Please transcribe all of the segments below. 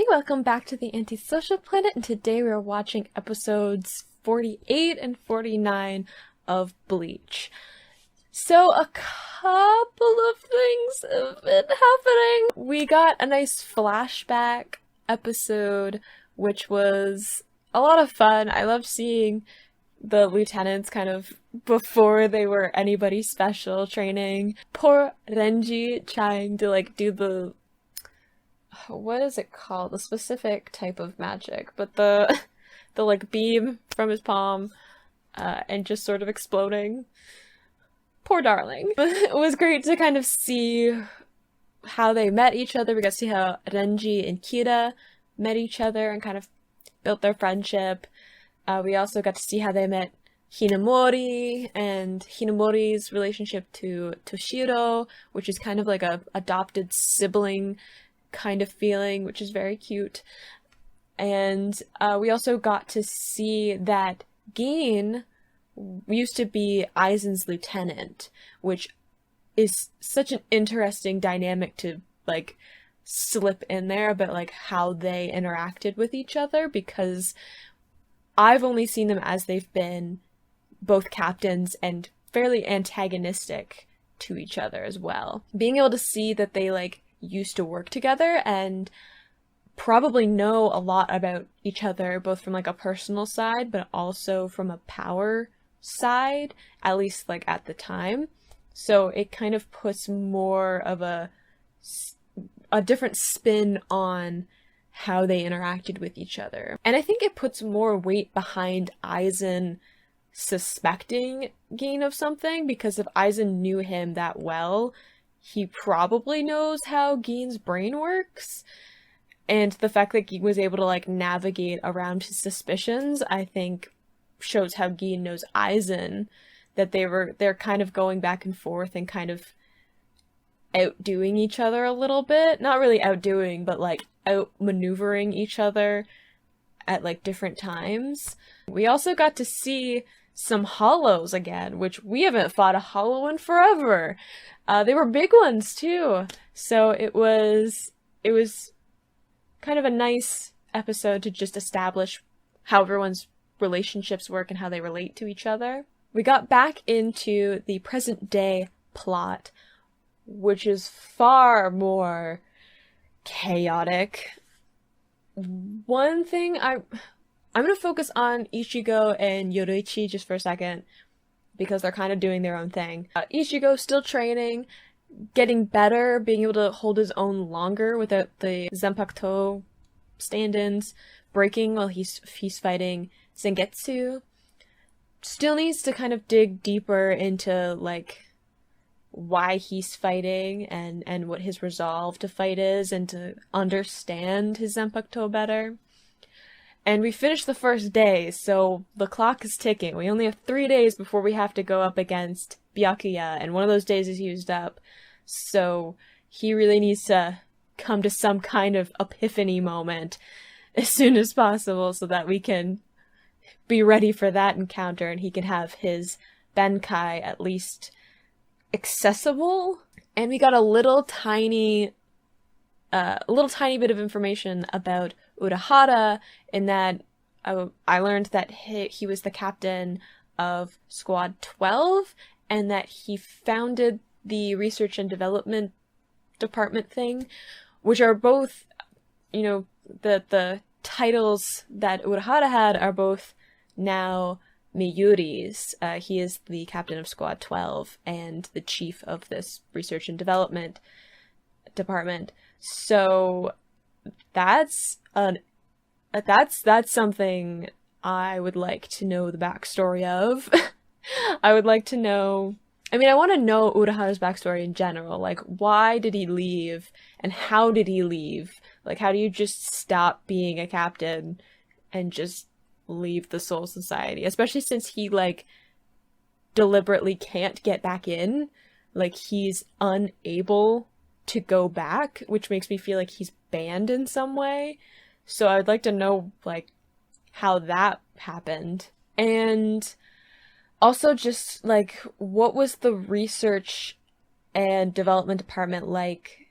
welcome back to the Antisocial Planet, and today we are watching episodes 48 and 49 of Bleach. So a couple of things have been happening. We got a nice flashback episode, which was a lot of fun. I loved seeing the lieutenants kind of before they were anybody special training. Poor Renji trying to do the, what is it called? The specific type of magic, but the beam from his palm and just sort of exploding. Poor darling. It was great to kind of see how they met each other. We got to see how Renji and Kira met each other and kind of built their friendship. We also got to see how they met Hinamori and Hinamori's relationship to Toshiro, which is kind of like a adopted sibling kind of feeling, which is very cute. And we also got to see that Gin used to be Aizen's lieutenant, which is such an interesting dynamic to slip in there about how they interacted with each other, because I've only seen them as they've been both captains and fairly antagonistic to each other as well. Being able to see that they used to work together and probably know a lot about each other, both from a personal side but also from a power side, at least at the time. So it kind of puts more of a different spin on how they interacted with each other. And I think it puts more weight behind Aizen suspecting Gin of something, because if Aizen knew him that well, he probably knows how Gin's brain works. And the fact that Gin was able to navigate around his suspicions, I think shows how Gin knows Aizen, that they're kind of going back and forth and kind of outdoing each other a little bit. Not really outdoing, but outmaneuvering each other at different times. We also got to see some hollows again, which we haven't fought a hollow in forever. They were big ones too. So it was kind of a nice episode to just establish how everyone's relationships work and how they relate to each other. We got back into the present day plot, which is far more chaotic. One thing I'm going to focus on Ichigo and Yoruichi just for a second, because they're kind of doing their own thing. Ichigo still training, getting better, being able to hold his own longer without the Zanpakuto stand-ins, breaking while he's fighting Zangetsu. Still needs to kind of dig deeper into why he's fighting and what his resolve to fight is, and to understand his Zanpakuto better. And we finished the first day, so the clock is ticking. We only have 3 days before we have to go up against Byakuya, and one of those days is used up. So he really needs to come to some kind of epiphany moment as soon as possible, so that we can be ready for that encounter and he can have his Benkai at least accessible. And we got a little tiny bit of information about Urahara, in that I learned that he was the captain of Squad 12, and that he founded the research and development department thing, which are both, the titles that Urahara had are both now Miyuri's. He is the captain of Squad 12 and the chief of this research and development department. So that's something I would like to know the backstory of. I would like to know, I want to know Urahara's backstory in general. Why did he leave, and how did he leave? How do you just stop being a captain and just leave the Soul Society? Especially since he, deliberately can't get back in. He's unable to go back, which makes me feel like he's banned in some way. So I would like to know, how that happened. And also just, what was the research and development department like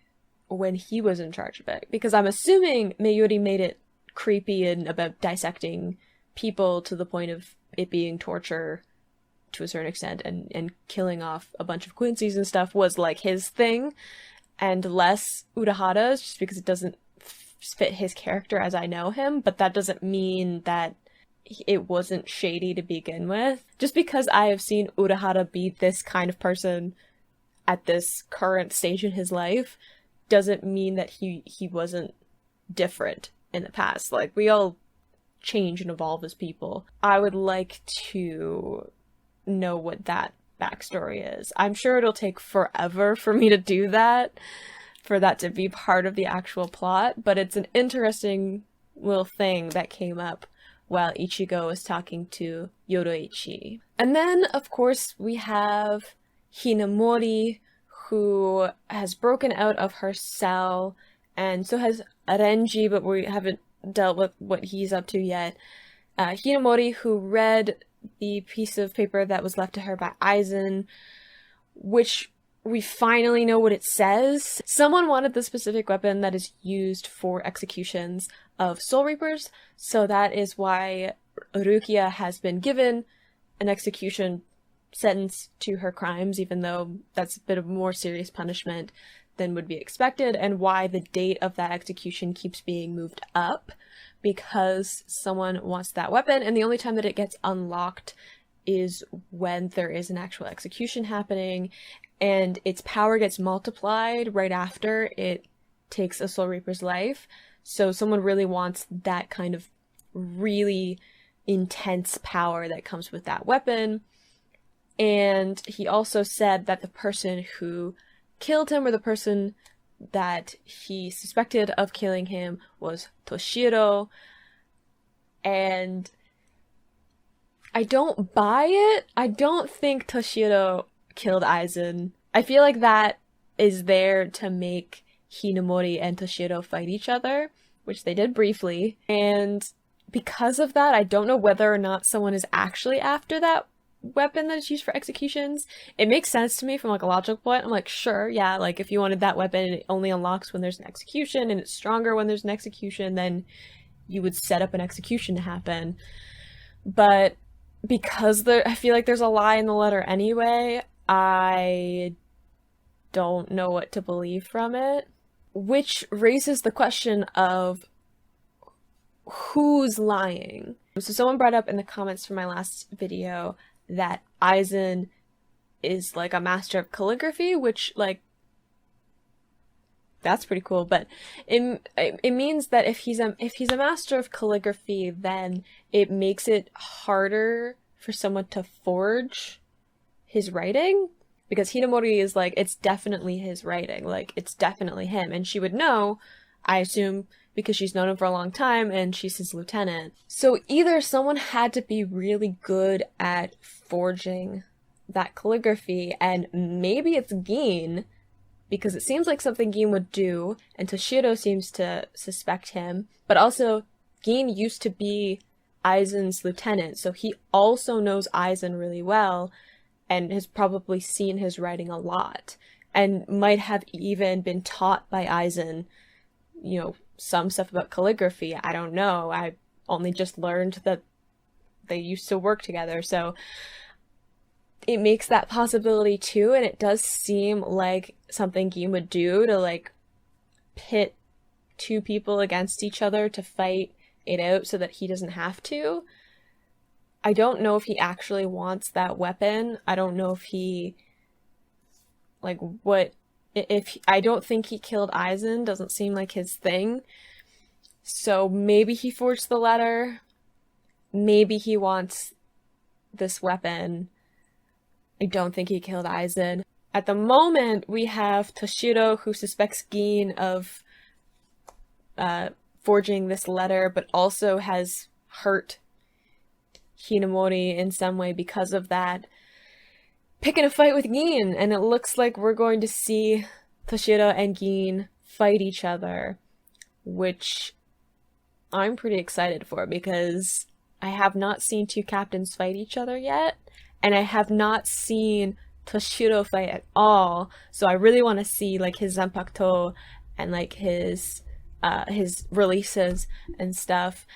when he was in charge of it. Because I'm assuming Mayuri made it creepy and about dissecting people to the point of it being torture to a certain extent, and killing off a bunch of Quincy's and stuff was like his thing, and less Urahara's, just because it doesn't fit his character as I know him. But that doesn't mean that it wasn't shady to begin with. Just because I have seen Urahara be this kind of person at this current stage in his life doesn't mean that he wasn't different in the past. Like, we all change and evolve as people. I would like to know what that backstory is. I'm sure it'll take forever for me to do that, for that to be part of the actual plot, but it's an interesting little thing that came up while Ichigo was talking to Yoroichi. And then, of course, we have Hinamori, who has broken out of her cell, and so has Renji, but we haven't dealt with what he's up to yet. Hinamori, who read the piece of paper that was left to her by Aizen, which we finally know what it says. Someone wanted the specific weapon that is used for executions of Soul Reapers, so that is why Rukia has been given an execution sentence to her crimes, even though that's a bit of more serious punishment than would be expected, and why the date of that execution keeps being moved up, because someone wants that weapon, and the only time that it gets unlocked is when there is an actual execution happening, and its power gets multiplied right after it takes a Soul Reaper's life. So someone really wants that kind of really intense power that comes with that weapon. And he also said that the person who killed him, or the person that he suspected of killing him, was Toshiro. And I don't buy it. I don't think Toshiro killed Aizen. I feel like that is there to make Hinamori and Toshiro fight each other, which they did briefly. And because of that, I don't know whether or not someone is actually after that weapon that is used for executions. It makes sense to me from like a logical point. I'm like, sure, yeah, like if you wanted that weapon and it only unlocks when there's an execution and it's stronger when there's an execution, then you would set up an execution to happen. But because I feel like there's a lie in the letter anyway, I don't know what to believe from it. Which raises the question of who's lying. So someone brought up in the comments from my last video that Aizen is like a master of calligraphy, which, like, that's pretty cool, but it means that if he's a master of calligraphy, then it makes it harder for someone to forge his writing, because Hinamori is like, it's definitely his writing, like, it's definitely him, and she would know, I assume, because she's known him for a long time and she's his lieutenant. So either someone had to be really good at forging that calligraphy, and maybe it's Gin, because it seems like something Gin would do, and Toshiro seems to suspect him, but also Gin used to be Aizen's lieutenant, so he also knows Aizen really well and has probably seen his writing a lot, and might have even been taught by Aizen, you know, some stuff about calligraphy. I don't know. I only just learned that they used to work together, so it makes that possibility too, and it does seem like something Gin would do to, like, pit two people against each other to fight it out so that he doesn't have to. I don't know if he actually wants that weapon. I don't know if he, like, what, if, I don't think he killed Aizen, doesn't seem like his thing. So maybe he forged the letter. Maybe he wants this weapon. I don't think he killed Aizen. At the moment, we have Toshiro, who suspects Gin of forging this letter, but also has hurt Hinamori in some way because of that, picking a fight with Gin, and it looks like we're going to see Toshiro and Gin fight each other, which I'm pretty excited for, because I have not seen two captains fight each other yet, and I have not seen Toshiro fight at all, so I really want to see, like, his Zanpakuto and like his releases and stuff.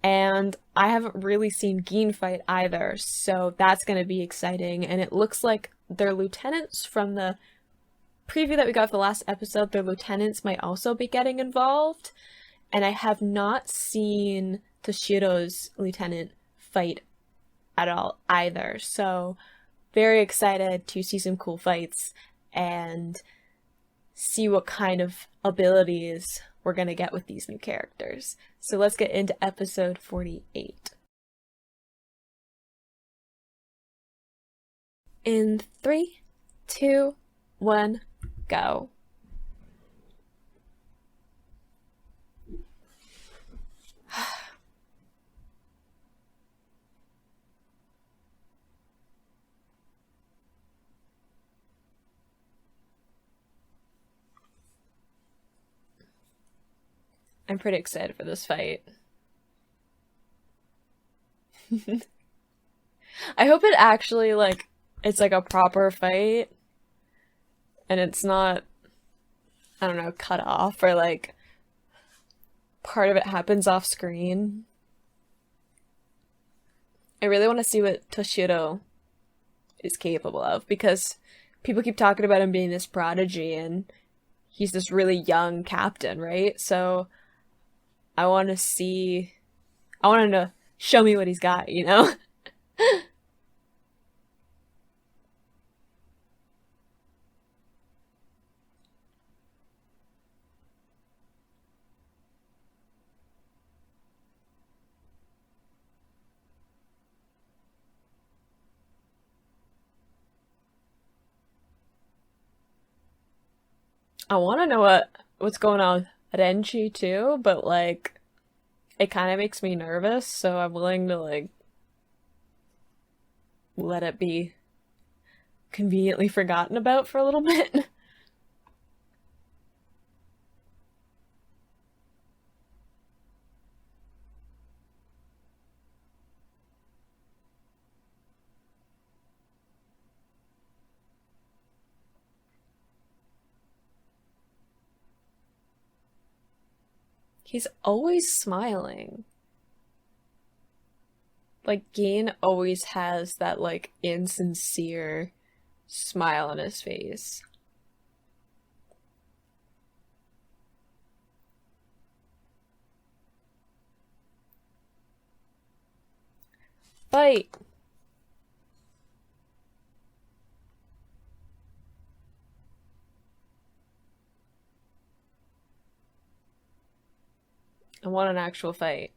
And I haven't really seen Gin fight either, so that's going to be exciting. And it looks like their lieutenants from the preview that we got for the last episode, their lieutenants might also be getting involved. And I have not seen Toshiro's lieutenant fight at all either. So very excited to see some cool fights and see what kind of abilities we're going to get with these new characters. So let's get into episode 48. In 3, 2, 1, go. I'm pretty excited for this fight. I hope it actually, like, it's like a proper fight. And it's not, I don't know, cut off or like part of it happens off screen. I really want to see what Toshiro is capable of because people keep talking about him being this prodigy and he's this really young captain, right? So I want him to show me what he's got, you know? I want to know what's going on with Renchi too, but like it kind of makes me nervous, so I'm willing to like let it be conveniently forgotten about for a little bit. He's always smiling. Like Gin always has that like insincere smile on his face. Fight! I want an actual fight.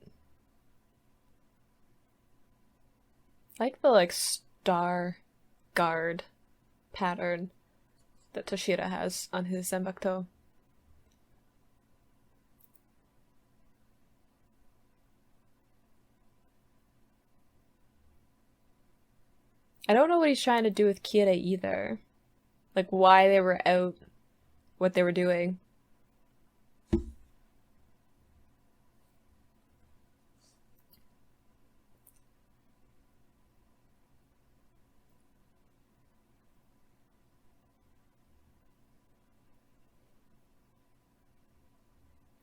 I like the like star guard pattern that Toshiro has on his Senbakuto. I don't know what he's trying to do with Kira either. Like why they were out, what they were doing.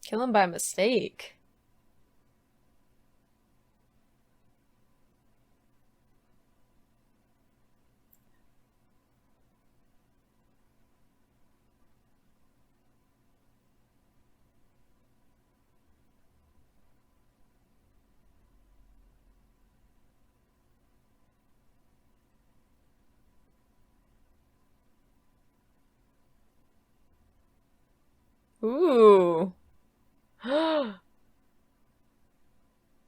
Kill him by mistake. Ooh.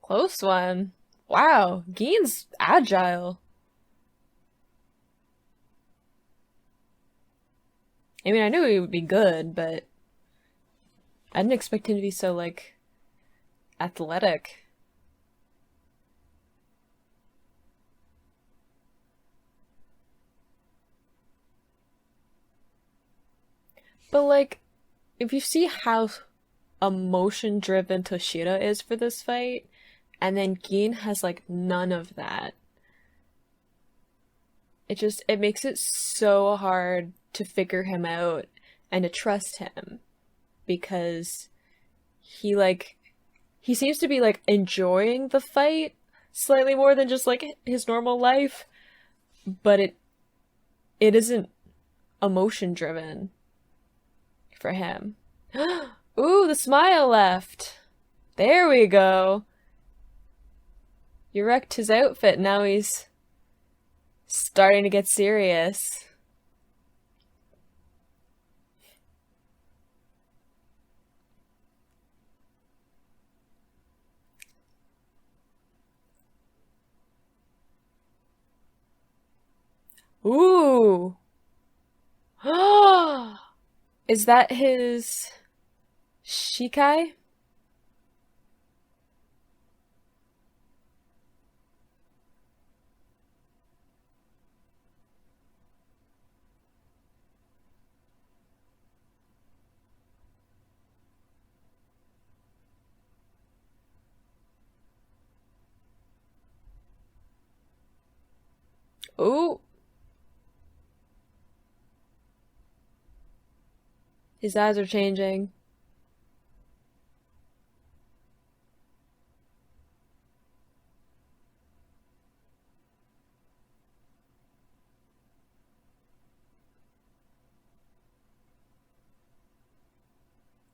Close one. Wow, Gin's agile. I mean, I knew he would be good, but I didn't expect him to be so, like, athletic. But, like, if you see how emotion-driven Toshiro is for this fight, and then Gin has, like, none of that, it makes it so hard to figure him out and to trust him. because he like he seems to be like enjoying the fight slightly more than just like his normal life, but it isn't emotion driven for him. Ooh, the smile left. There we go. You wrecked his outfit. Now he's starting to get serious. Ooh. Is that his Shikai? Ooh. His eyes are changing.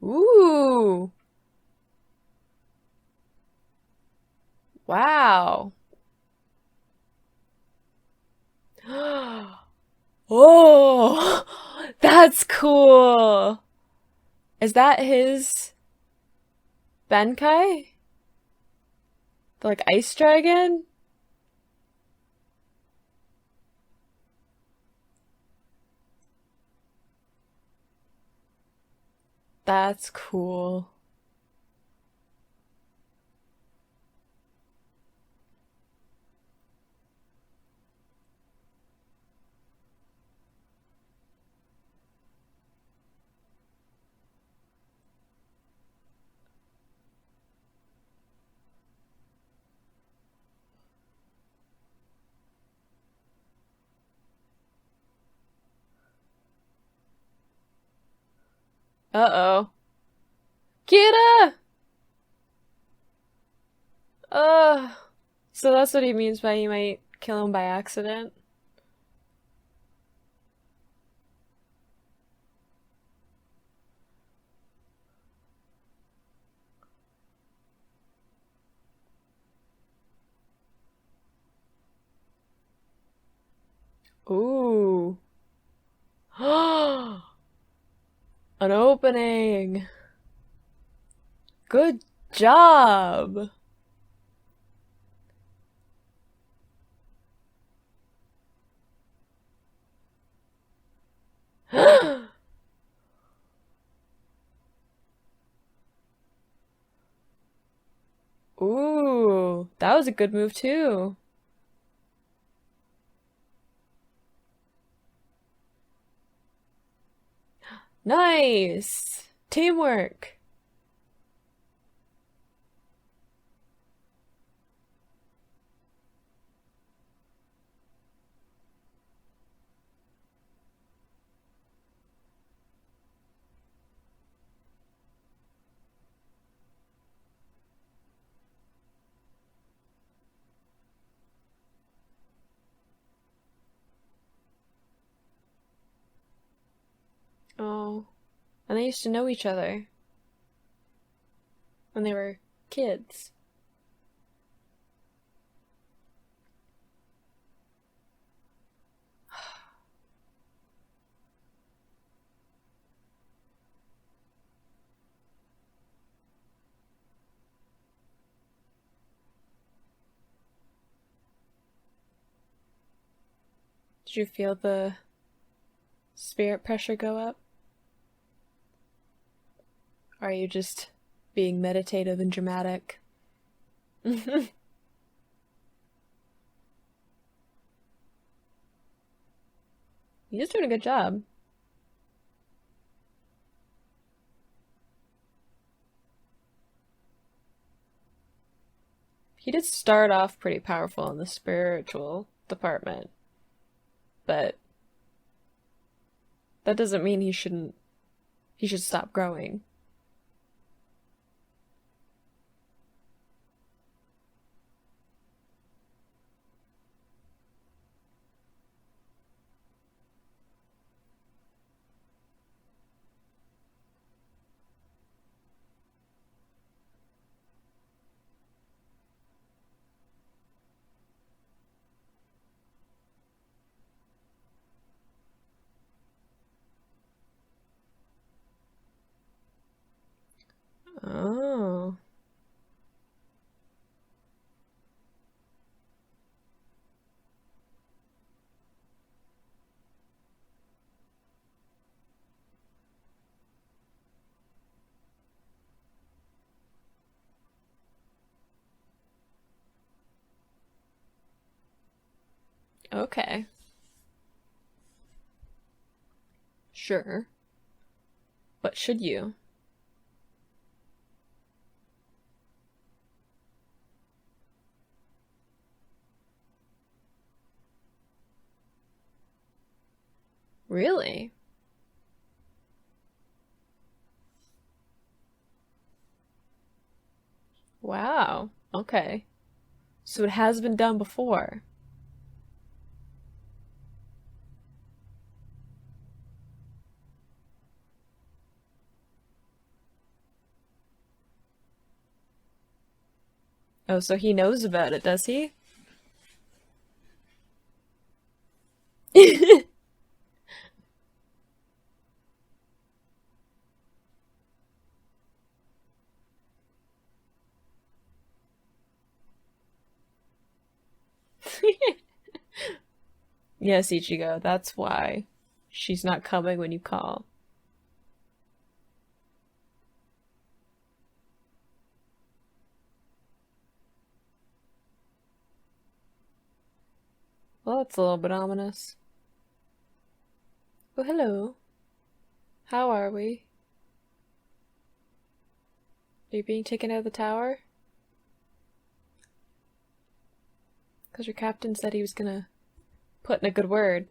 Ooh. Wow. Oh, that's cool. Is that his Benkai? The like ice dragon? That's cool. Uh-oh. Kira! Uh, so that's what he means by he might kill him by accident. Ooh. An opening. Good job. Ooh, that was a good move too. Nice. Teamwork. Oh, and they used to know each other when they were kids. Did you feel the spirit pressure go up? Or are you just being meditative and dramatic? You're just doing a good job. He did start off pretty powerful in the spiritual department, but that doesn't mean he should stop growing. Okay. Sure. But should you? Really? Wow. Okay. So it has been done before. Oh, so he knows about it, does he? Yes, Ichigo, that's why she's not coming when you call. Well, that's a little bit ominous. Oh, hello. How are we? Are you being taken out of the tower? Because your captain said he was gonna put in a good word.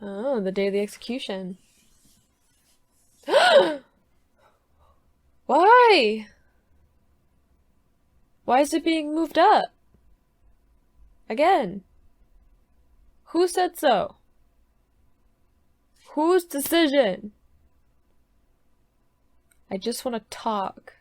Oh, the day of the execution. Why? Why is it being moved up? Again. Who said so? Whose decision? I just want to talk.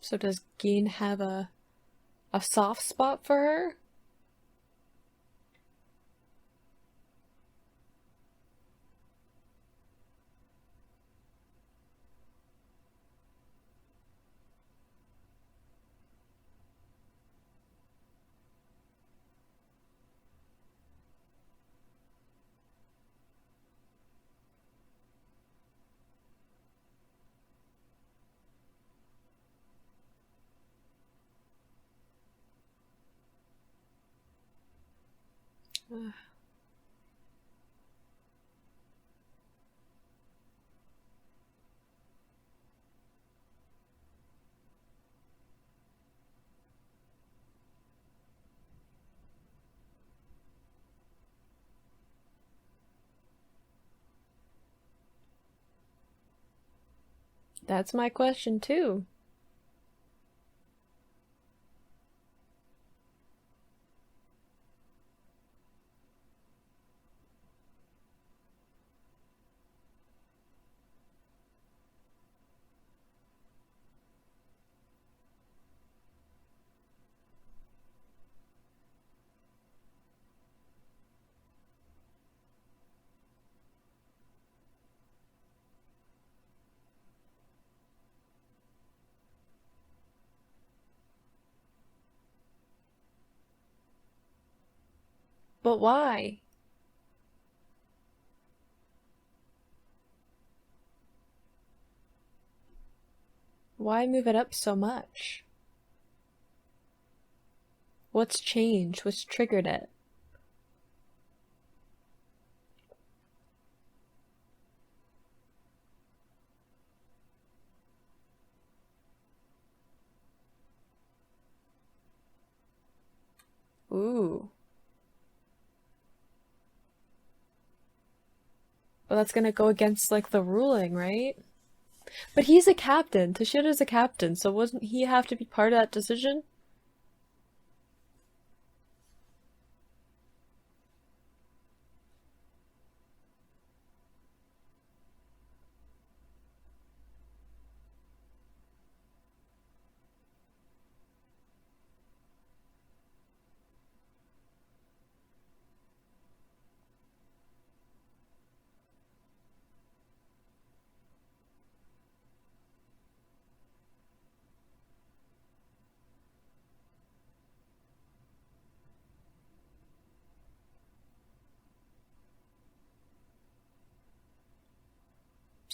So does Gin have a soft spot for her? That's my question too. But why? Why move it up so much? What's changed? What's triggered it? Ooh. Well, that's gonna go against, like, the ruling, right? But he's a captain. Toshida's a captain, so wouldn't he have to be part of that decision?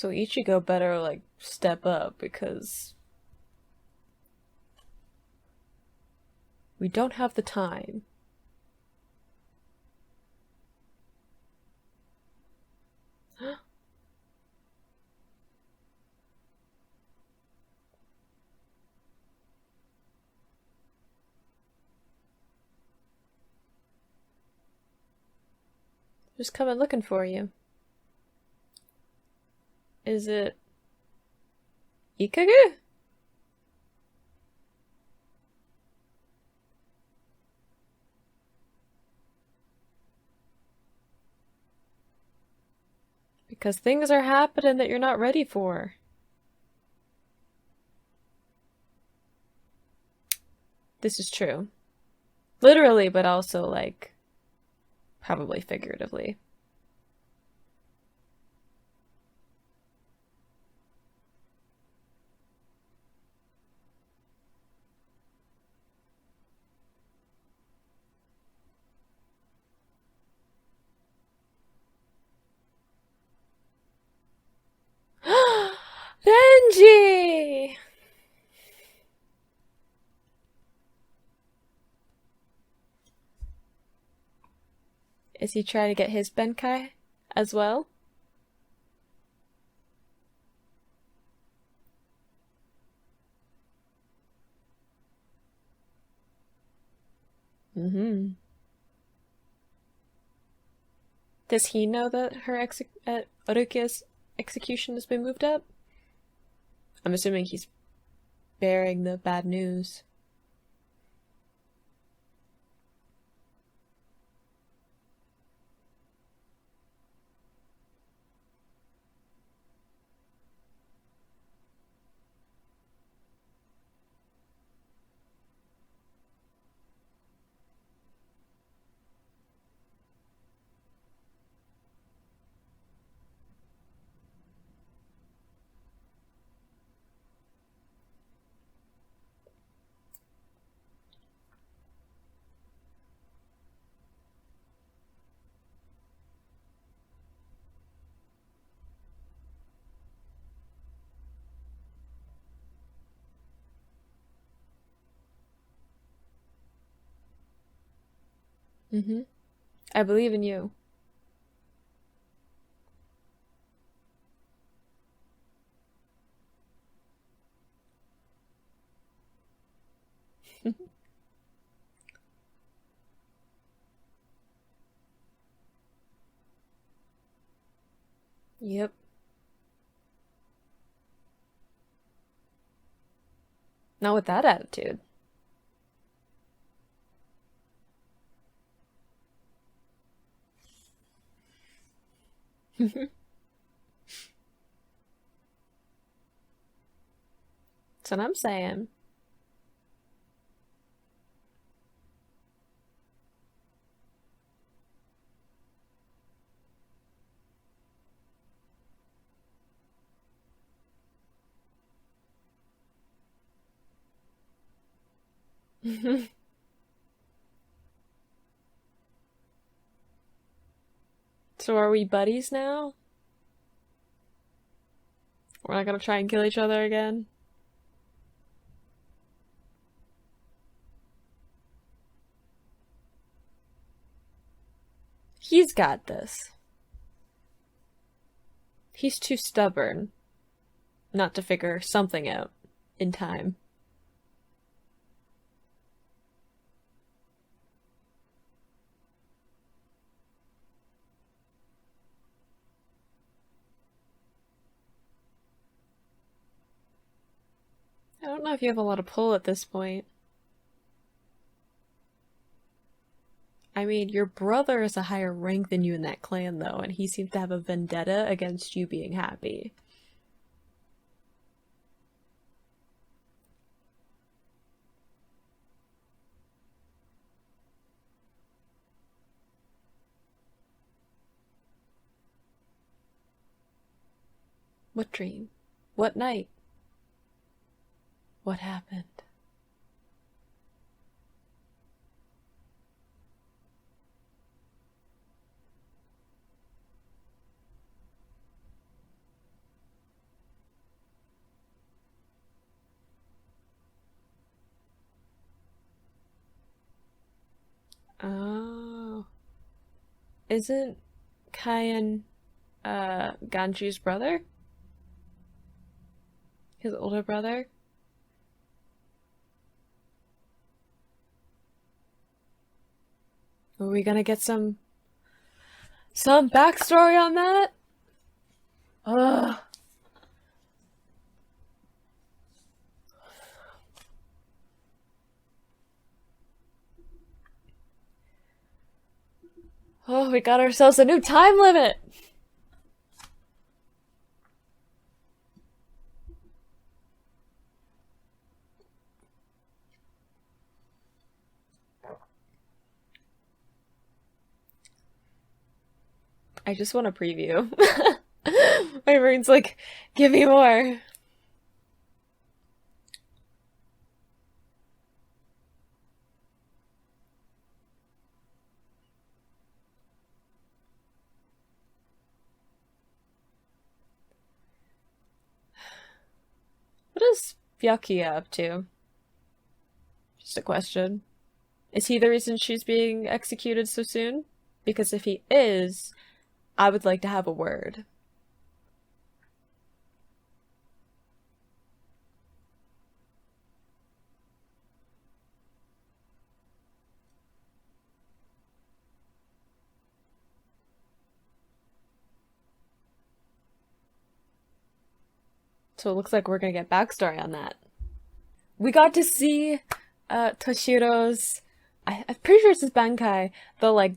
So Ichigo better, like, step up because we don't have the time. Just coming looking for you. Is it Ikage? Because things are happening that you're not ready for. This is true. Literally, but also, like, probably figuratively. Renji! Is he trying to get his Benkai as well? Mm-hmm. Does he know that her Orukia's execution has been moved up? I'm assuming he's bearing the bad news. Mm-hmm. I believe in you. Yep. Not with that attitude. That's what I'm saying. So are we buddies now? We're not gonna try and kill each other again? He's got this. He's too stubborn not to figure something out in time. I don't know if you have a lot of pull at this point. I mean, your brother is a higher rank than you in that clan, though, and he seems to have a vendetta against you being happy. What dream? What night? What happened? Oh. Isn't Kyan, Ganju's brother? His older brother? Are we gonna get some backstory on that? Ugh. Oh, we got ourselves a new time limit! I just want a preview. My brain's like, give me more. What is Byakuya up to? Just a question. Is he the reason she's being executed so soon? Because if he is, I would like to have a word. So it looks like we're gonna get backstory on that. We got to see Toshiro's, I'm pretty sure it's his Bankai, the like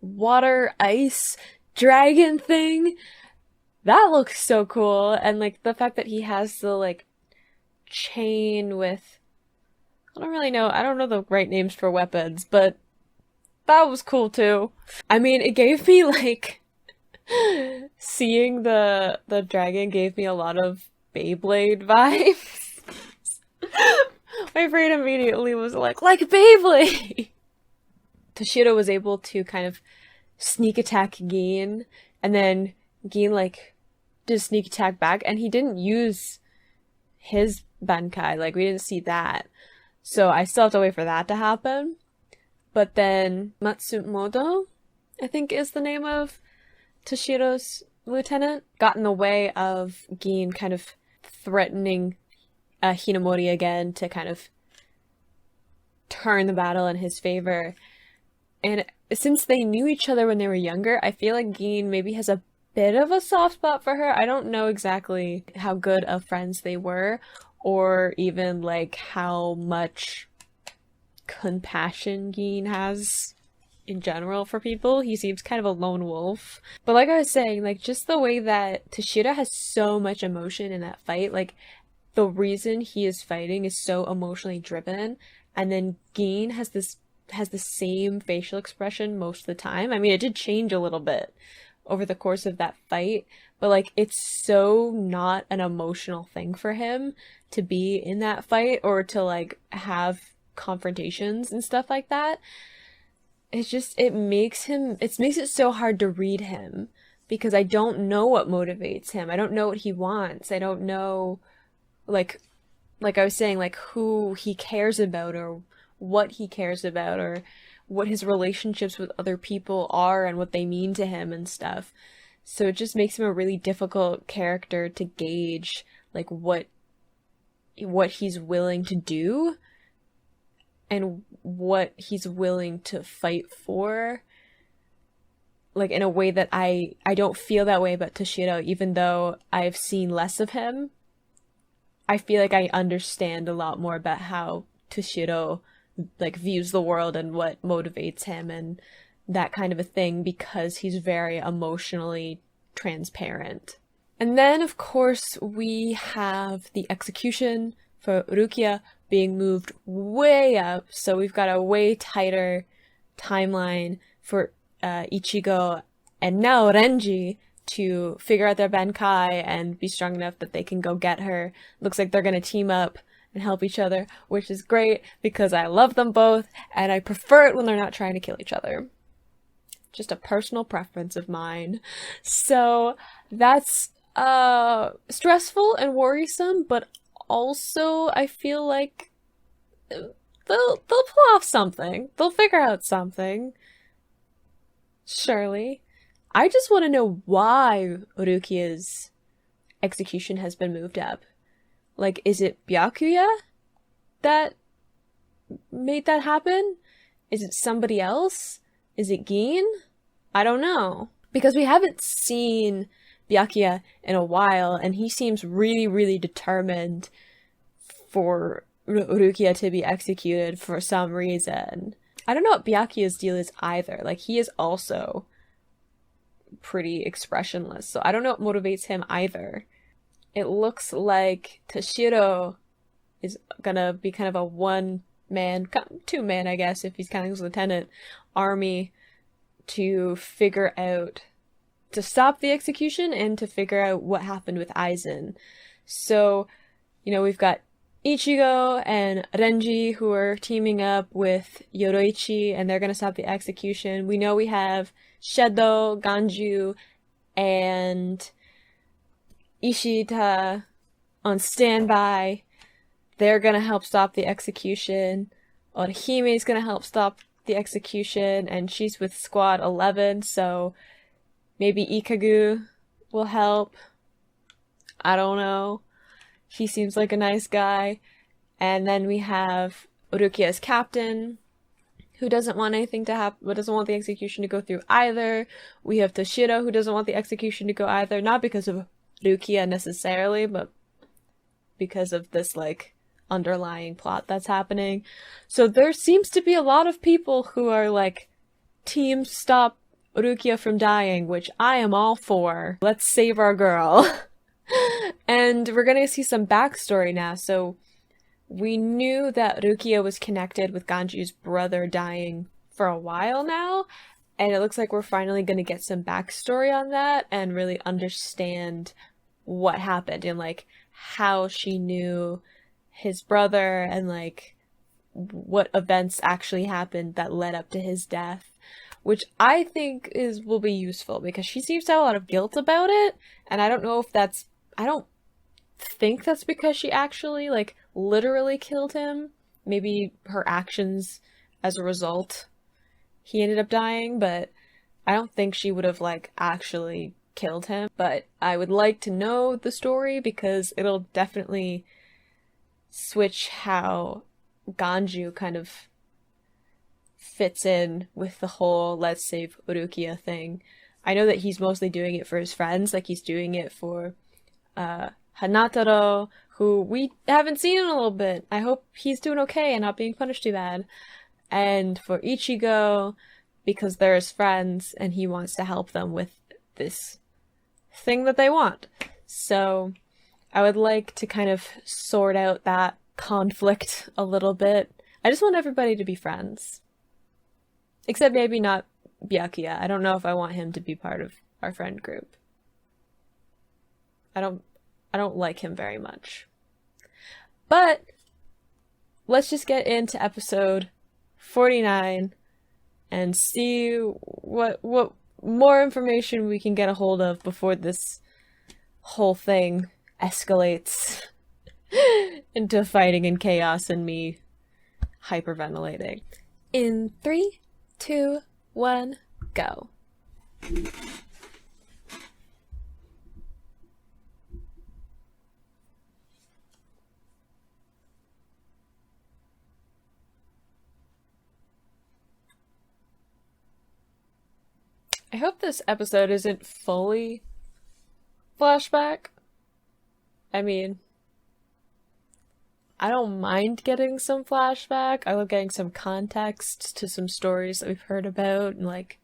water ice dragon thing. That looks so cool. And like the fact that he has the like chain with, I don't really know, I don't know the right names for weapons, but that was cool too. I mean, it gave me like seeing the dragon gave me a lot of Beyblade vibes. My brain immediately was like Beyblade! Toshiro was able to kind of sneak attack Gin, and then Gin like did a sneak attack back, and he didn't use his Bankai, like we didn't see that. So I still have to wait for that to happen. But then Matsumoto, I think is the name of Toshiro's lieutenant, got in the way of Gin kind of threatening Hinamori again to kind of turn the battle in his favor. And since they knew each other when they were younger, I feel like Gin maybe has a bit of a soft spot for her. I don't know exactly how good of friends they were, or even like how much compassion Gin has in general for people. He seems kind of a lone wolf. But like I was saying, like just the way that Toshiro has so much emotion in that fight, like the reason he is fighting is so emotionally driven, and then Gin has the same facial expression most of the time. I mean, it did change a little bit over the course of that fight, but like it's so not an emotional thing for him to be in that fight or to like have confrontations and stuff like that. It's just it makes it so hard to read him because I don't know what motivates him. I don't know what he wants. I don't know like I was saying, like who he cares about or what he cares about or what his relationships with other people are and what they mean to him and stuff. So it just makes him a really difficult character to gauge like what he's willing to do and what he's willing to fight for. Like in a way that I don't feel that way about Toshiro, even though I've seen less of him. I feel like I understand a lot more about how Toshiro like views the world and what motivates him and that kind of a thing because he's very emotionally transparent. And then, of course, we have the execution for Rukia being moved way up, so we've got a way tighter timeline for Ichigo and now Renji to figure out their Benkai and be strong enough that they can go get her. Looks like they're gonna team up and help each other, which is great because I love them both and I prefer it when they're not trying to kill each other. Just a personal preference of mine. So that's stressful and worrisome, but also I feel like they'll pull off something. They'll figure out something. Surely. I just want to know why Rukia's execution has been moved up. Like, is it Byakuya that made that happen? Is it somebody else? Is it Gin? I don't know. Because we haven't seen Byakuya in a while, and he seems really, really determined for Rukia to be executed for some reason. I don't know what Byakuya's deal is either. Like, he is also pretty expressionless, so I don't know what motivates him either. It looks like Toshiro is gonna be kind of a one-man, two-man, I guess, if he's counting his lieutenant, army to figure out, to stop the execution and to figure out what happened with Aizen. So, we've got Ichigo and Renji who are teaming up with Yoroichi and they're gonna stop the execution. We know we have Shedo, Ganju, and Ishida on standby. They're gonna help stop the execution. Orihime's gonna help stop the execution, and she's with Squad 11, so maybe Ikagu will help. I don't know. He seems like a nice guy. And then we have Rukia as captain, who doesn't want anything to happen, but doesn't want the execution to go through either. We have Toshiro, who doesn't want the execution to go either, not because of Rukia necessarily, but because of this, like, underlying plot that's happening. So there seems to be a lot of people who are like, team stop Rukia from dying, which I am all for. Let's save our girl. And we're gonna see some backstory now. So we knew that Rukia was connected with Ganju's brother dying for a while now, and it looks like we're finally gonna get some backstory on that and really understand what happened and like how she knew his brother and like what events actually happened that led up to his death, which I think will be useful because she seems to have a lot of guilt about it, and I don't know if that's, I don't think that's because she actually like literally killed him. Maybe her actions as a result he ended up dying, but I don't think she would have like actually killed him. But I would like to know the story because it'll definitely switch how Ganju kind of fits in with the whole let's save Urukia thing. I know that he's mostly doing it for his friends, like he's doing it for Hanataro, who we haven't seen in a little bit. I hope he's doing okay and not being punished too bad. And for Ichigo, because they're his friends and he wants to help them with this thing that they want. So I would like to kind of sort out that conflict a little bit. I just want everybody to be friends. Except maybe not Byakuya. I don't know if I want him to be part of our friend group. I don't like him very much. But let's just get into episode 49 and see what more information we can get a hold of before this whole thing escalates into fighting and chaos and me hyperventilating. In 3, 2, 1, go. I hope this episode isn't fully flashback. I mean, I don't mind getting some flashback. I love getting some context to some stories that we've heard about and like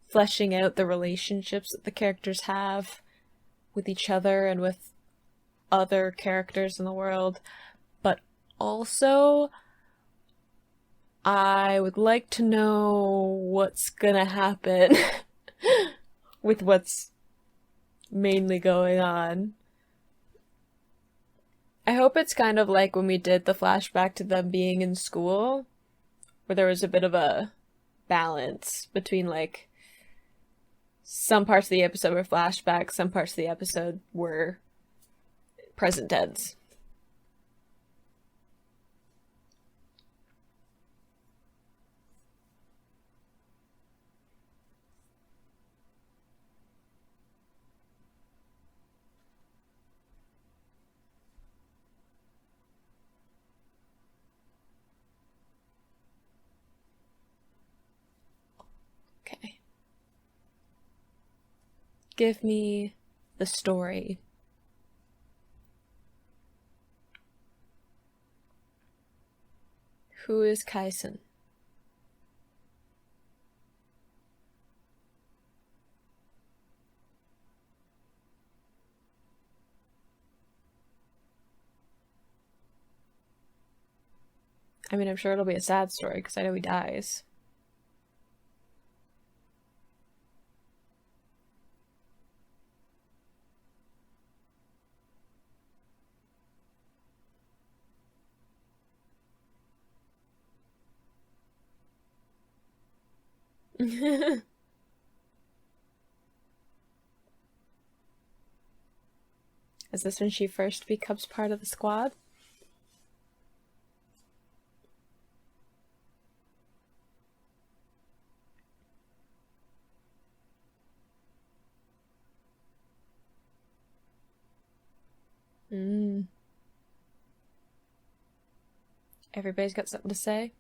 fleshing out the relationships that the characters have with each other and with other characters in the world. But also, I would like to know what's gonna happen with what's mainly going on. I hope it's kind of like when we did the flashback to them being in school, where there was a bit of a balance between like some parts of the episode were flashbacks, some parts of the episode were present tense. Okay. Give me the story. Who is Kaisen? I mean, I'm sure it'll be a sad story because I know he dies. Is this when she first becomes part of the squad? Mm. Everybody's got something to say.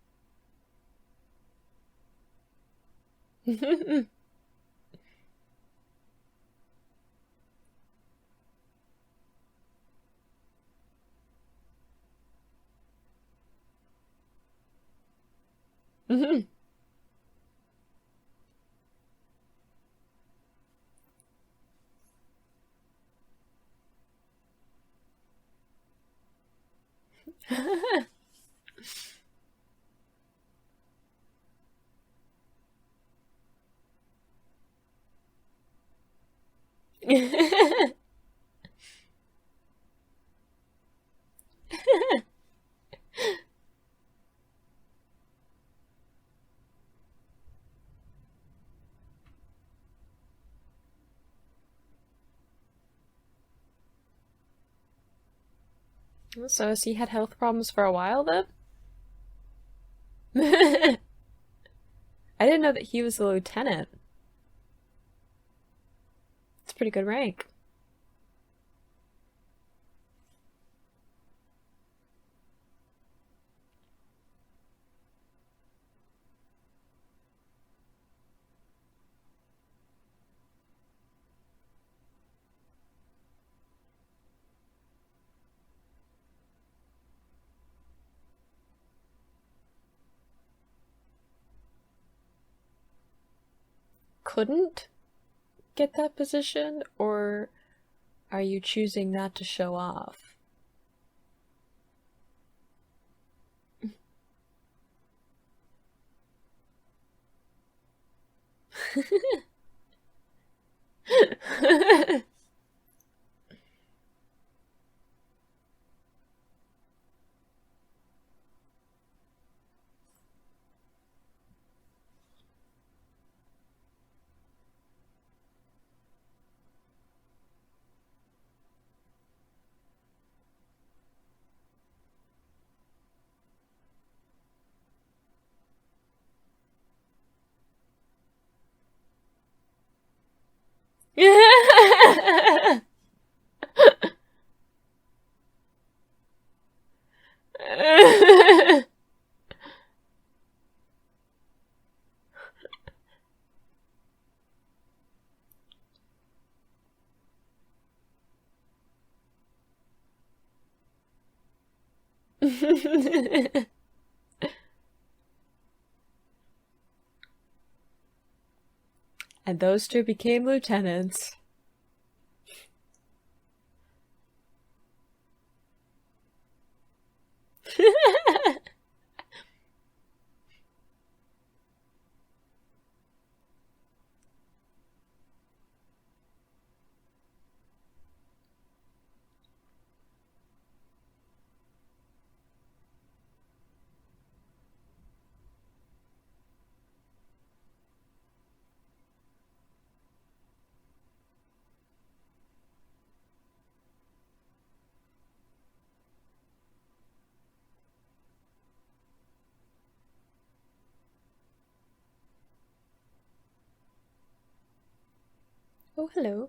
So has he had health problems for a while then? I didn't know that he was a lieutenant. It's a pretty good rank. Couldn't get that position, or are you choosing not to show off? And those two became lieutenants. Oh, hello.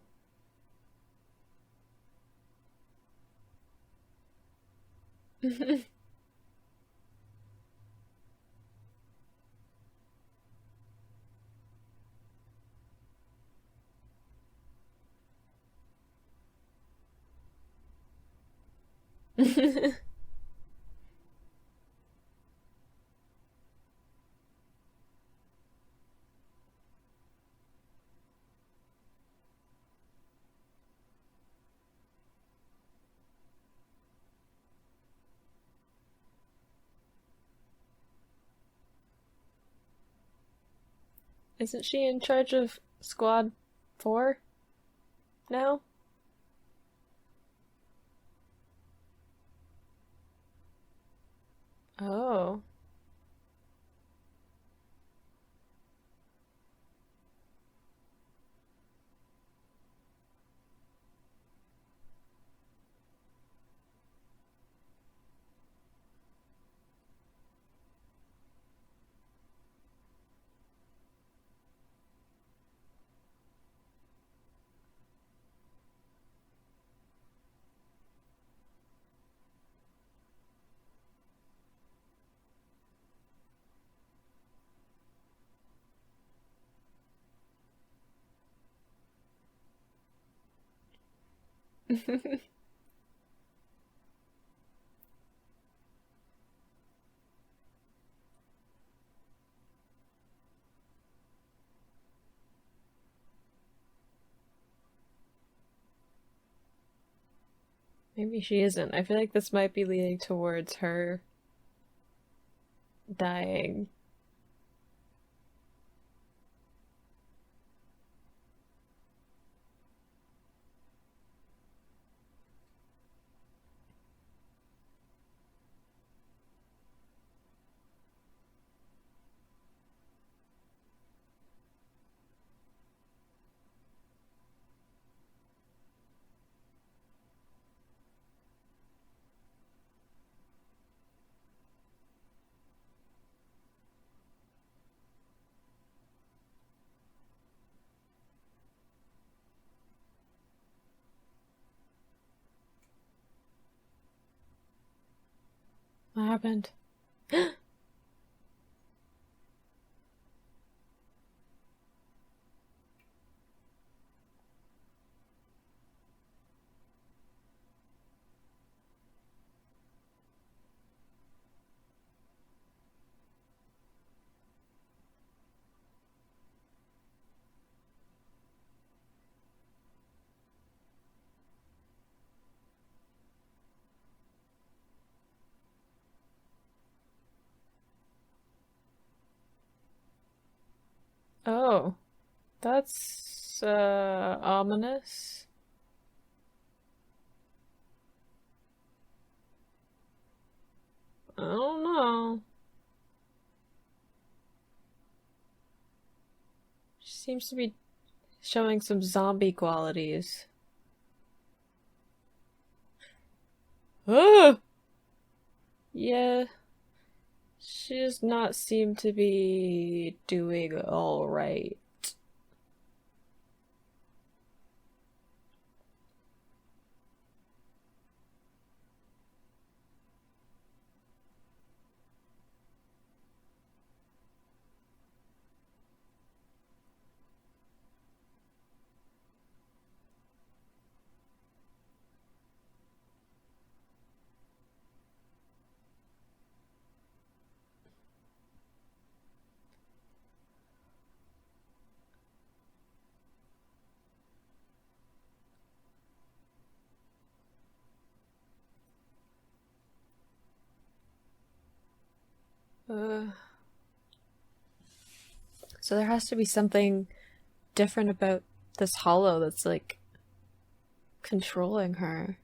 Isn't she in charge of Squad 4 now? Oh. Maybe she isn't. I feel like this might be leading towards her dying. What happened? Oh, that's ominous. I don't know. She seems to be showing some zombie qualities. Oh! Yeah, she does not seem to be doing all right. Uh, so there has to be something different about this hollow that's like controlling her.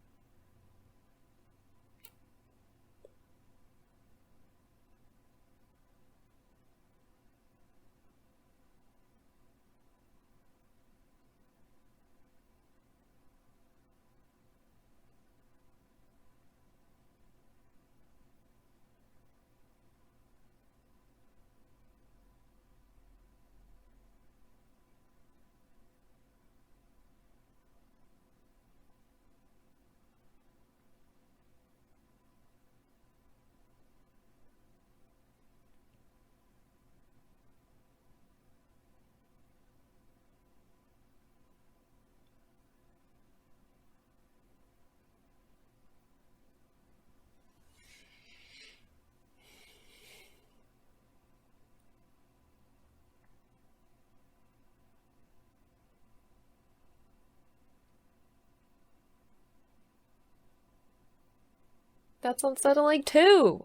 That's unsettling too.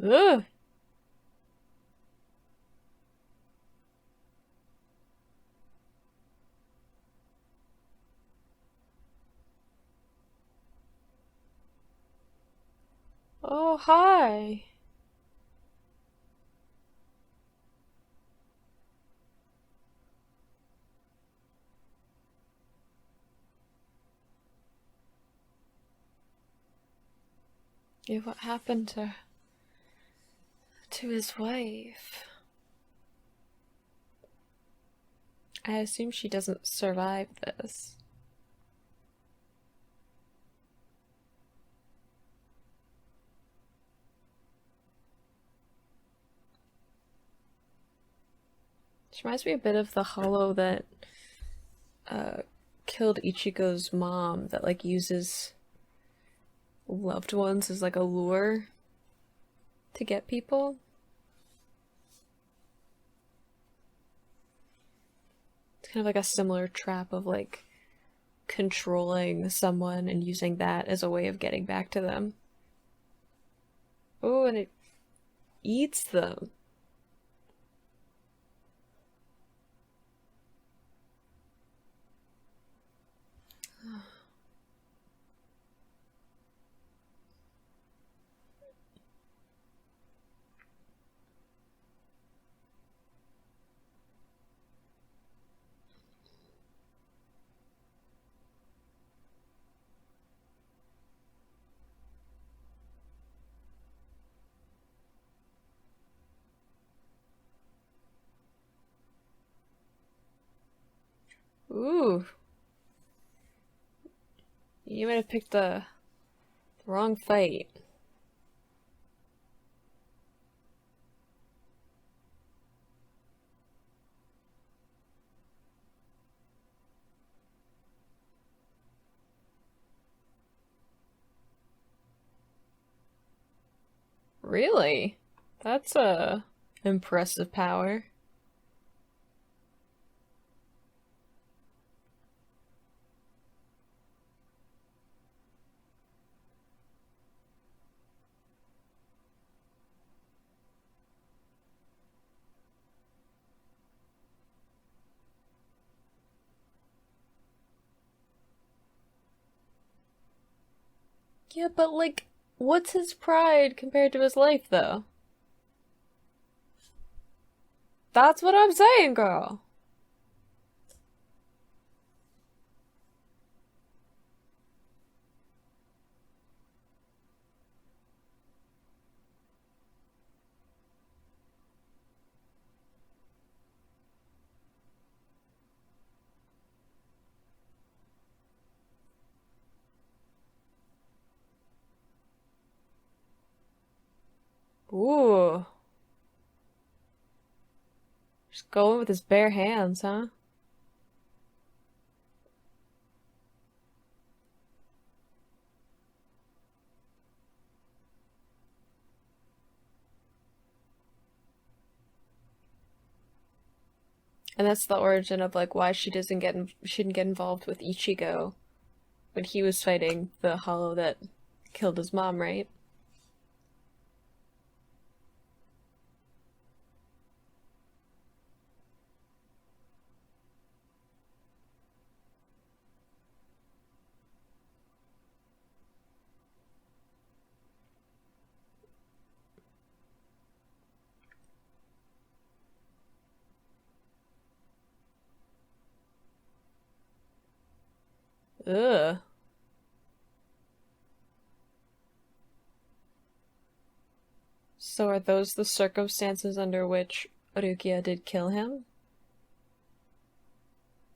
Ugh. Oh, hi. Yeah, what happened to his wife? I assume she doesn't survive this. She reminds me a bit of the hollow that uh, killed Ichigo's mom, that like uses loved ones as like a lure to get people. It's kind of like a similar trap of like controlling someone and using that as a way of getting back to them. Oh, and it eats them. Ooh, you might have picked the wrong fight. Really? That's a impressive power. Yeah, but like, what's his pride compared to his life, though? That's what I'm saying, girl. Ooh, just going with his bare hands, huh? And that's the origin of like why she didn't get involved with Ichigo when he was fighting the hollow that killed his mom, right? Ugh. So are those the circumstances under which Rukia did kill him?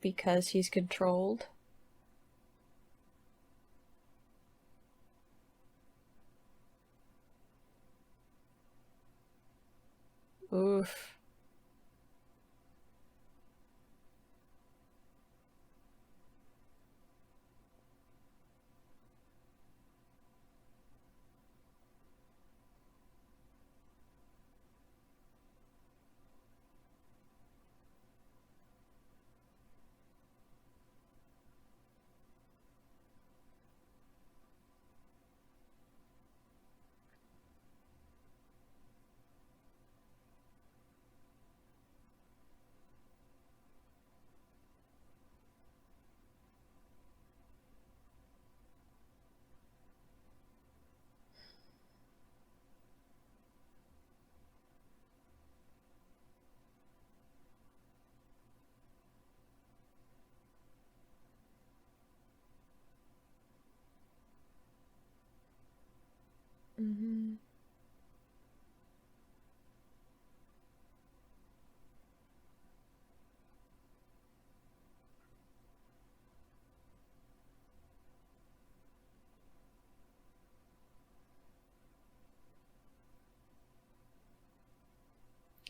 Because he's controlled? Oof. Mm-hmm.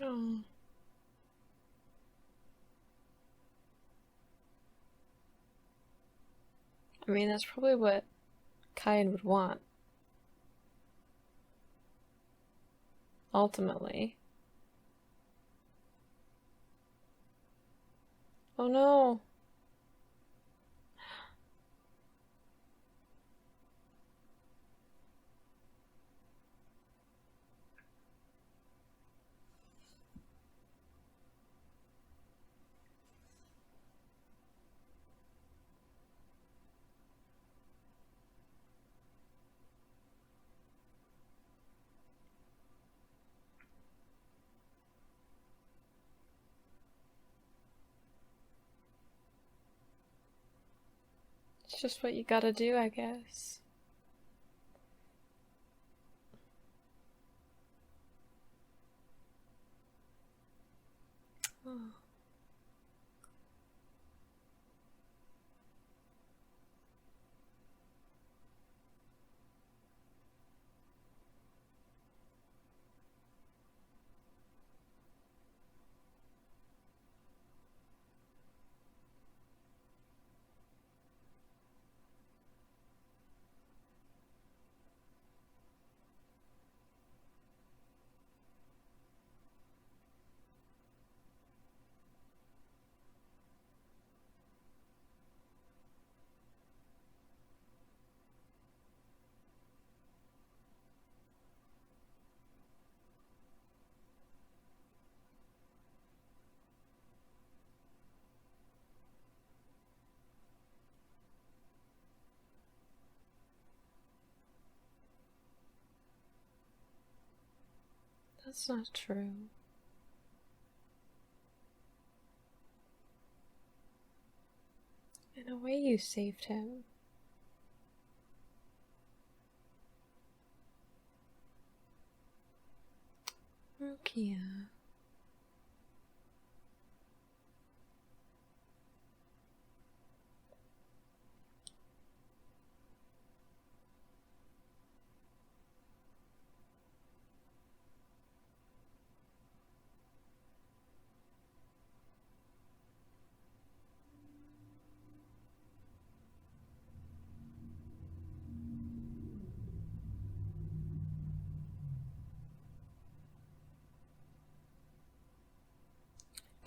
Oh. I mean, that's probably what Kain would want, ultimately. Oh no. It's just what you gotta do, I guess. Oh. That's not true. In a way, you saved him. Rukia.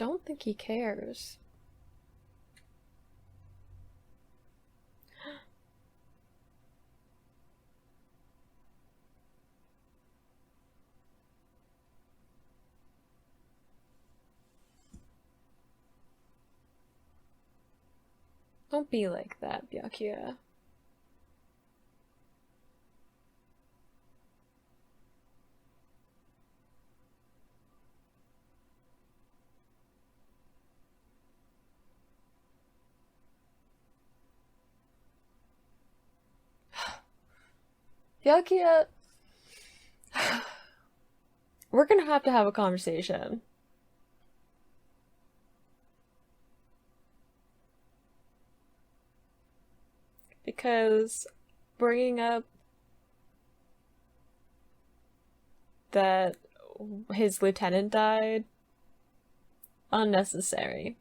don't think he cares. Don't be like that, Byakuya. Byakuya, we're gonna have to have a conversation. Because bringing up that his lieutenant died, unnecessary.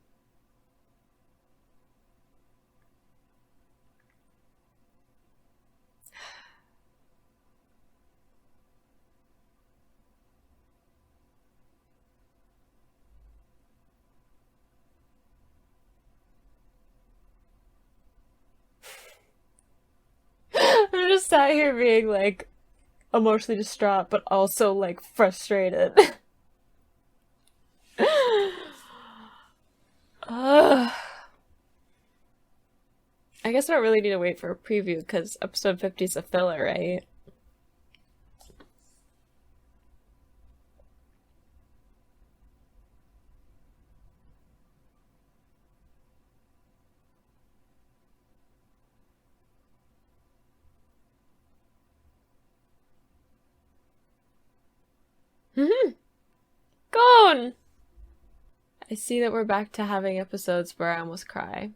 I'm just sat here being like emotionally distraught, but also like frustrated. Ugh. I guess I don't really need to wait for a preview because episode 50 is a filler, right? Gone! I see that we're back to having episodes where I almost cry.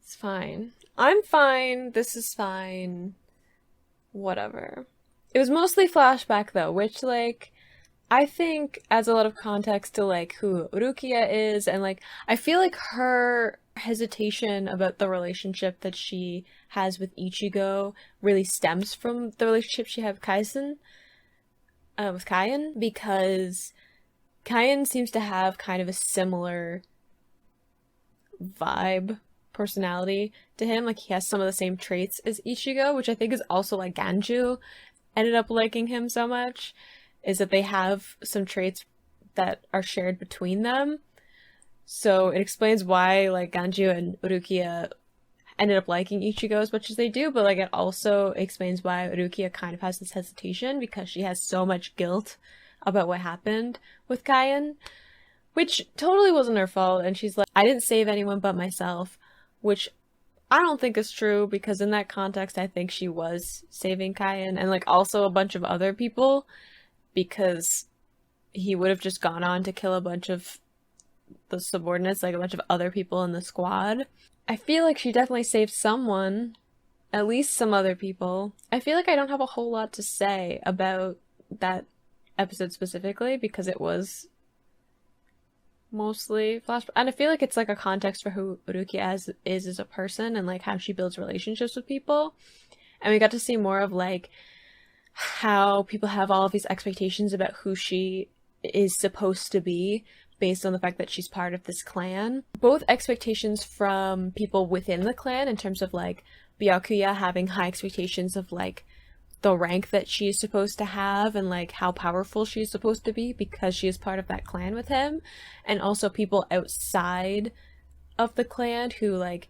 It's fine. I'm fine. This is fine. Whatever. It was mostly flashback though, which like I think adds a lot of context to like who Urukia is, and like I feel like her hesitation about the relationship that she has with Ichigo really stems from the relationship she had with Kaien, because Kaien seems to have kind of a similar vibe, personality to him. Like he has some of the same traits as Ichigo, which I think is also like Ganju ended up liking him so much, is that they have some traits that are shared between them. So it explains why like Ganju and Urukia ended up liking Ichigo as much as they do, but like it also explains why Urukia kind of has this hesitation because she has so much guilt about what happened with Kaien, which totally wasn't her fault. And she's like, I didn't save anyone but myself, which I don't think is true, because in that context I think she was saving Kaien and like also a bunch of other people, because he would have just gone on to kill a bunch of the subordinates, like a bunch of other people in the squad. I feel like she definitely saved someone, at least some other people. I feel like I don't have a whole lot to say about that episode specifically because it was mostly flashback, and I feel like it's like a context for who Urukia is as a person and like how she builds relationships with people. And we got to see more of like how people have all of these expectations about who she is supposed to be based on the fact that she's part of this clan. Both expectations from people within the clan in terms of like Byakuya having high expectations of like the rank that she is supposed to have and like how powerful she's supposed to be because she is part of that clan with him, and also people outside of the clan who like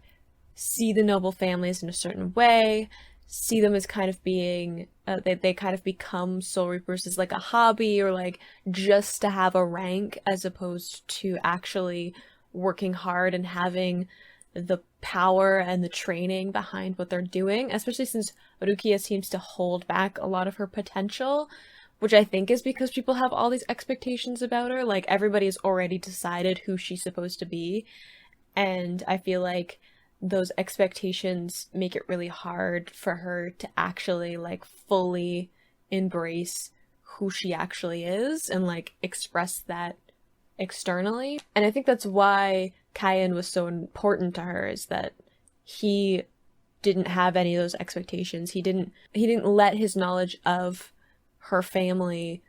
see the noble families in a certain way, see them as kind of being they kind of become soul reapers as like a hobby or like just to have a rank, as opposed to actually working hard and having the power and the training behind what they're doing, especially since Rukia seems to hold back a lot of her potential, which I think is because people have all these expectations about her. Like everybody's already decided who she's supposed to be, and I feel like those expectations make it really hard for her to actually like fully embrace who she actually is and like express that externally. And I think that's why Kaien was so important to her, is that he didn't have any of those expectations. He didn't let his knowledge of her family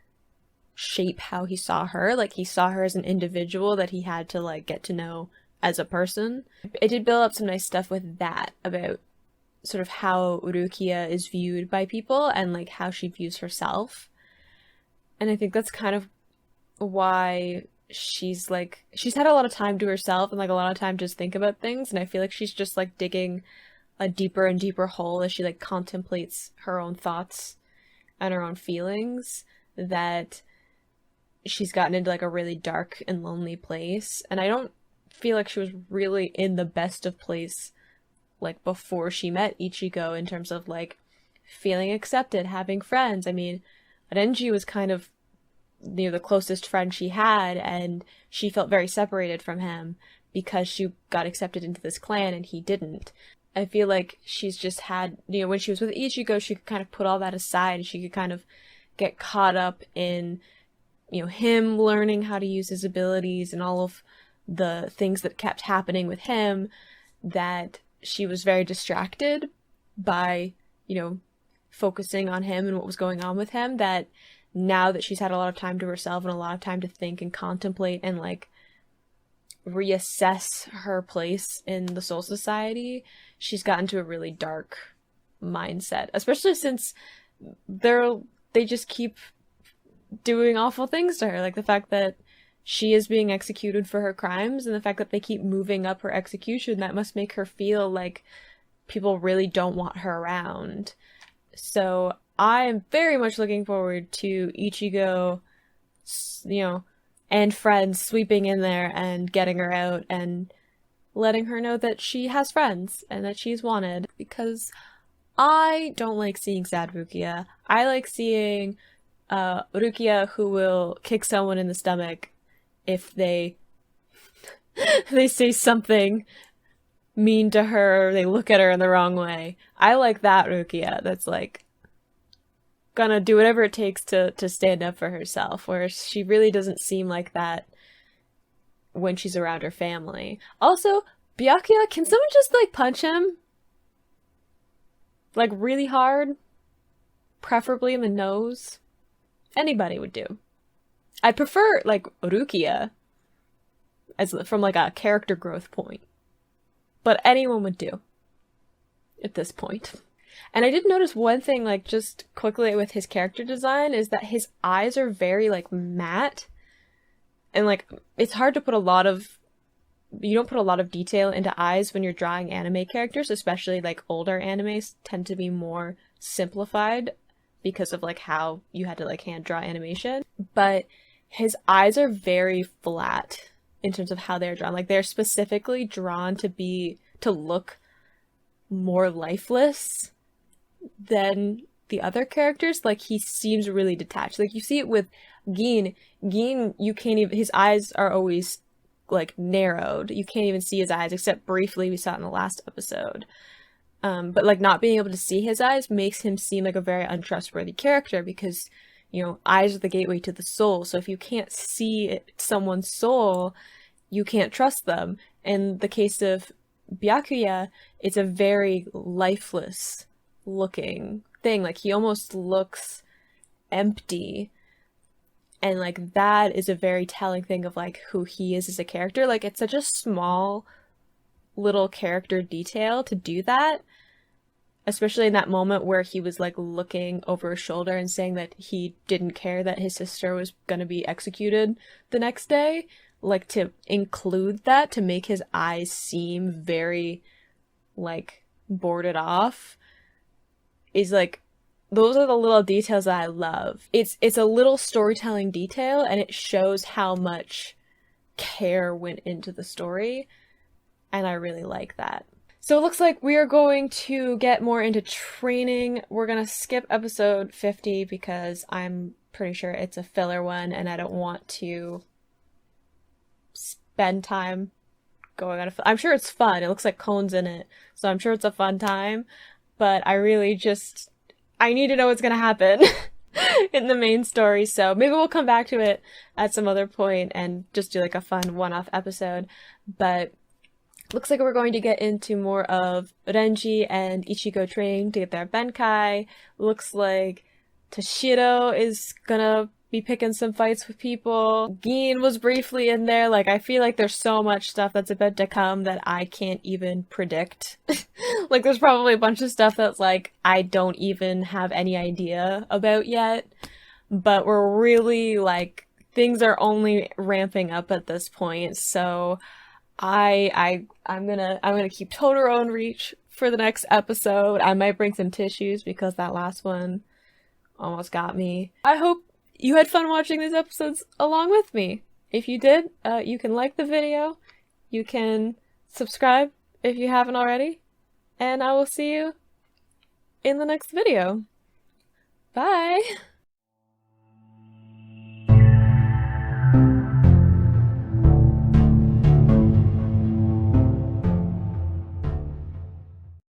shape how he saw her. Like, he saw her as an individual that he had to, like, get to know as a person. It did build up some nice stuff with that, about sort of how Rukia is viewed by people and, like, how she views herself. And I think that's kind of why she's had a lot of time to herself and, like, a lot of time to just think about things, and I feel like she's just, like, digging a deeper and deeper hole as she, like, contemplates her own thoughts and her own feelings, that she's gotten into, like, a really dark and lonely place. And I don't feel like she was really in the best of place, like, before she met Ichigo, in terms of, like, feeling accepted, having friends. I mean, Renji was kind of, you know, the closest friend she had, and she felt very separated from him because she got accepted into this clan and he didn't. I feel like she's just had, you know, when she was with Ichigo, she could kind of put all that aside, and she could kind of get caught up in, you know, him learning how to use his abilities and all of the things that kept happening with him, that she was very distracted by, you know, focusing on him and what was going on with him, that now that she's had a lot of time to herself and a lot of time to think and contemplate and, like, reassess her place in the Soul Society, she's gotten to a really dark mindset, especially since they just keep doing awful things to her, like the fact that she is being executed for her crimes, and the fact that they keep moving up her execution. That must make her feel like people really don't want her around. So I am very much looking forward to Ichigo, you know, and friends sweeping in there and getting her out and letting her know that she has friends and that she's wanted, because I don't like seeing sad Rukia. I like seeing Rukia who will kick someone in the stomach if they they say something mean to her, or they look at her in the wrong way. I like that Rukia that's, like, gonna do whatever it takes to stand up for herself, whereas she really doesn't seem like that when she's around her family. Also, Byakuya, can someone just, like, punch him? Like, really hard? Preferably in the nose? Anybody would do. I prefer, like, Rukia as from, like, a character growth point. But anyone would do at this point. And I did notice one thing, like, just quickly with his character design, is that his eyes are very, like, matte. And, like, it's hard to put you don't put a lot of detail into eyes when you're drawing anime characters, especially, like, older animes tend to be more simplified because of, like, how you had to, like, hand draw animation. But his eyes are very flat in terms of how they're drawn. Like, they're specifically drawn to look more lifeless than the other characters. Like, he seems really detached. Like, you see it with Gin. Gin, you can't even, his eyes are always, like, narrowed. You can't even see his eyes, except briefly we saw it in the last episode. But, like, not being able to see his eyes makes him seem like a very untrustworthy character, because, you know, eyes are the gateway to the soul. So if you can't see someone's soul, you can't trust them. In the case of Byakuya, it's a very lifeless looking thing. Like, he almost looks empty. And, like, that is a very telling thing of, like, who he is as a character. Like, it's such a small little character detail to do that, especially in that moment where he was, like, looking over his shoulder and saying that he didn't care that his sister was gonna be executed the next day. Like, to include that, to make his eyes seem very, like, boarded off, is, like, those are the little details that I love. It's a little storytelling detail, and it shows how much care went into the story, and I really like that. So it looks like we are going to get more into training. We're gonna skip episode 50 because I'm pretty sure it's a filler one, and I don't want to spend time going on I'm sure it's fun. It looks like Kone's in it, so I'm sure it's a fun time, but I really I need to know what's gonna happen in the main story, so maybe we'll come back to it at some other point and just do, like, a fun one-off episode. But looks like we're going to get into more of Renji and Ichigo training to get their Benkai. Looks like Toshiro is gonna be picking some fights with people. Geen was briefly in there. Like, I feel like there's so much stuff that's about to come that I can't even predict. Like, there's probably a bunch of stuff that's like, I don't even have any idea about yet. But we're really, like, things are only ramping up at this point, so I'm gonna keep Totoro in reach for the next episode. I might bring some tissues because that last one almost got me. I hope you had fun watching these episodes along with me. If you did, you can like the video, you can subscribe if you haven't already, and I will see you in the next video. Bye!